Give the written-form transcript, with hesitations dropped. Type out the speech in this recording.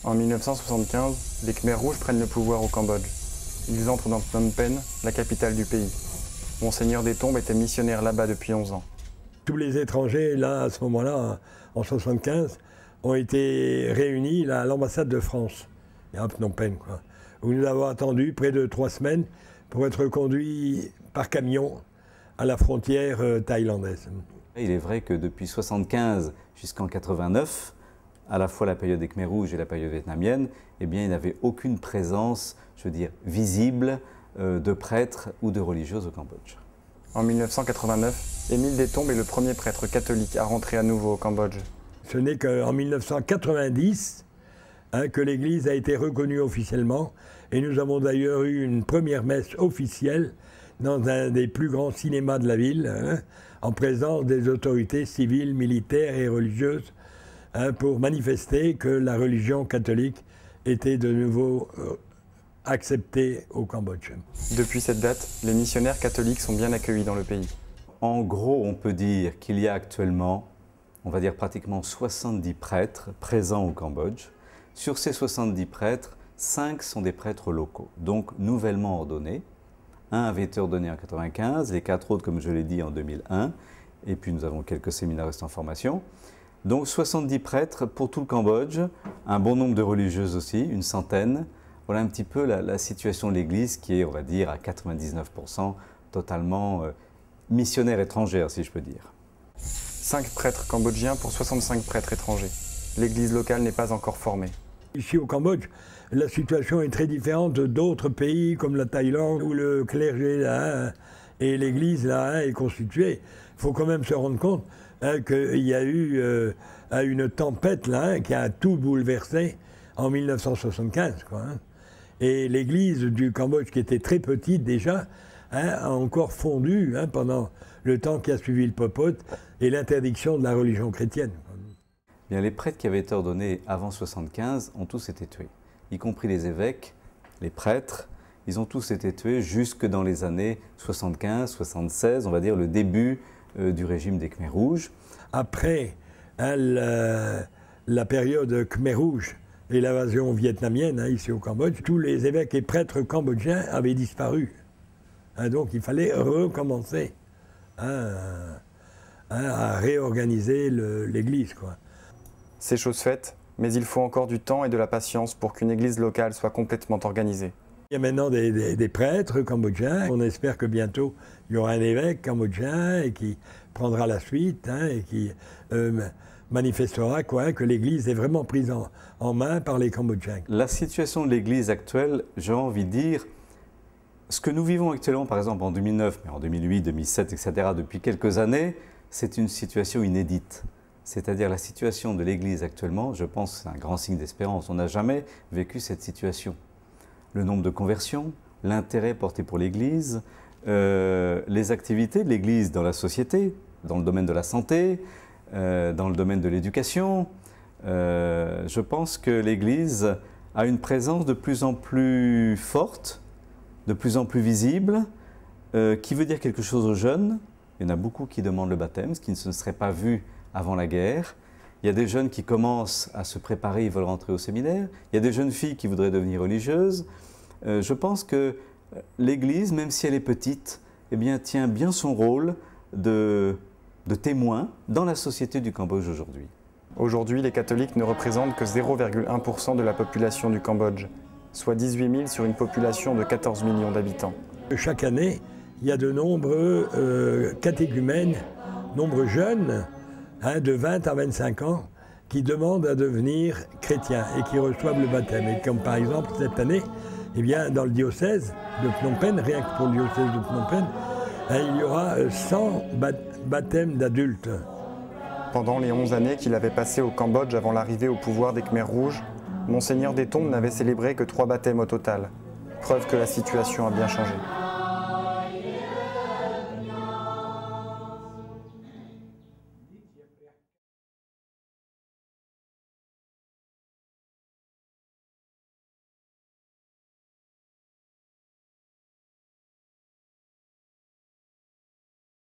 En 1975, les Khmers rouges prennent le pouvoir au Cambodge. Ils entrent dans Phnom Penh, la capitale du pays. Monseigneur des Tombes était missionnaire là-bas depuis 11 ans. Tous les étrangers, là, à ce moment-là, en 1975, ont été réunis là, à l'ambassade de France, à Phnom Penh, quoi, où nous avons attendu près de 3 semaines pour être conduits par camion à la frontière thaïlandaise. Il est vrai que depuis 1975 jusqu'en 1989, à la fois la période des Khmers rouges et la période vietnamienne, eh bien, il n'y avait aucune présence, je veux dire, visible de prêtres ou de religieuses au Cambodge. En 1989, Émile des Tombes est le premier prêtre catholique à rentrer à nouveau au Cambodge. Ce n'est qu'en 1990 que l'Église a été reconnue officiellement, et nous avons d'ailleurs eu une première messe officielle dans un des plus grands cinémas de la ville, en présence des autorités civiles, militaires et religieuses, pour manifester que la religion catholique était de nouveau acceptée au Cambodge. Depuis cette date, les missionnaires catholiques sont bien accueillis dans le pays. En gros, on peut dire qu'il y a actuellement, on va dire pratiquement 70 prêtres présents au Cambodge. Sur ces 70 prêtres, 5 sont des prêtres locaux, donc nouvellement ordonnés. Un avait été ordonné en 1995, les 4 autres, comme je l'ai dit, en 2001. Et puis nous avons quelques séminaristes en formation. Donc 70 prêtres pour tout le Cambodge, un bon nombre de religieuses aussi, une centaine. Voilà un petit peu la situation de l'Église qui est, on va dire, à 99% totalement missionnaire étrangère, si je peux dire. 5 prêtres cambodgiens pour 65 prêtres étrangers. L'Église locale n'est pas encore formée. Ici au Cambodge, la situation est très différente d'autres pays comme la Thaïlande où le clergé là, et l'Église là, est constituée. Il faut quand même se rendre compte qu'il y a eu une tempête là, qui a tout bouleversé en 1975. Quoi, Et l'Église du Cambodge, qui était très petite déjà, a encore fondu pendant le temps qui a suivi le Pol Pot et l'interdiction de la religion chrétienne. Bien, les prêtres qui avaient été ordonnés avant 1975 ont tous été tués, y compris les évêques, les prêtres. Ils ont tous été tués jusque dans les années 75, 76, on va dire le début du régime des Khmers rouges. Après la période Khmer rouge et l'invasion vietnamienne ici au Cambodge, tous les évêques et prêtres cambodgiens avaient disparu. Donc il fallait recommencer à réorganiser l'Église, quoi. C'est chose faite, mais il faut encore du temps et de la patience pour qu'une église locale soit complètement organisée. Il y a maintenant des prêtres cambodgiens. On espère que bientôt il y aura un évêque cambodgien et qui prendra la suite et qui manifestera que l'Église est vraiment prise en main par les Cambodgiens. La situation de l'Église actuelle, j'ai envie de dire, ce que nous vivons actuellement, par exemple en 2009, mais en 2008, 2007, etc., depuis quelques années, c'est une situation inédite. C'est-à-dire la situation de l'Église actuellement, je pense que c'est un grand signe d'espérance. On n'a jamais vécu cette situation. Le nombre de conversions, l'intérêt porté pour l'Église, les activités de l'Église dans la société, dans le domaine de la santé, dans le domaine de l'éducation. Je pense que l'Église a une présence de plus en plus forte, de plus en plus visible, qui veut dire quelque chose aux jeunes. Il y en a beaucoup qui demandent le baptême, ce qui ne se serait pas vu avant la guerre. Il y a des jeunes qui commencent à se préparer, ils veulent rentrer au séminaire. Il y a des jeunes filles qui voudraient devenir religieuses. Je pense que l'Église, même si elle est petite, eh bien, tient bien son rôle de témoin dans la société du Cambodge aujourd'hui. Aujourd'hui, les catholiques ne représentent que 0,1% de la population du Cambodge, soit 18 000 sur une population de 14 millions d'habitants. Chaque année, il y a de nombreux catéchumènes, nombreux jeunes, de 20 à 25 ans, qui demandent à devenir chrétiens et qui reçoivent le baptême. Et comme par exemple cette année, eh bien, dans le diocèse de Phnom Penh, rien que pour le diocèse de Phnom Penh, il y aura 100 baptêmes d'adultes. Pendant les 11 années qu'il avait passées au Cambodge avant l'arrivée au pouvoir des Khmers rouges, Monseigneur des Tombes n'avait célébré que 3 baptêmes au total. Preuve que la situation a bien changé.